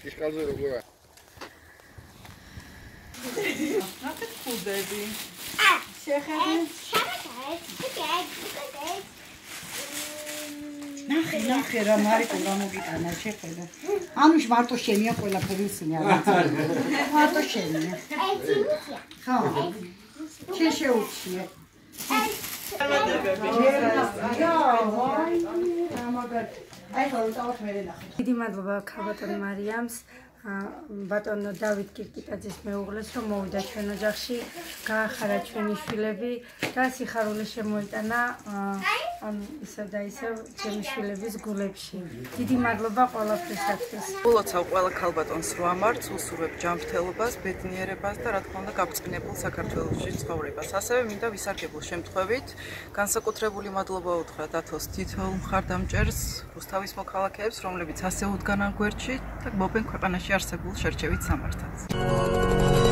ისკალზე როგორა? ნახეთ ხუდები. შეხედე. ნახე რა მარიკო რა მოგიტანა შეხედე. ამის მარტო შენია ყველაფერი ისინი არა. მარტო შენია. ხო. შეშეუჩიე. დიდი მადლობა ქალბატონ მარიამს, ბატონ დავით კირკიტაძის მეუღლეს, რომ მოვიდა ჩვენ ოჯახში, გაახარა ჩვენი შვილები და სიხარული შემოიტანა ისევ და ისევ ჩემი შვილების გულებში. დიდი მადლობა ყველაფრისათვის. ულოცავ ყველა ქალბატონს რო ამართ, უსურვებ ჯანმრთელობას, ბედნიერებას და რა თქმა უნდა გაბრწყინებულ საქართველოში ცხოვრებას. ასევე მინდა ვისარგებლო შემთხვევით განსაკუთრებული მადლობა უთხრა დათოს თითოეულ მხარდამჭერს, რუსთავის მოქალაქეებს, რომლებიც ასე უდგანან გვერდში და გმობენ ქვეყანაში არსებულ შერჩევით სამართალს.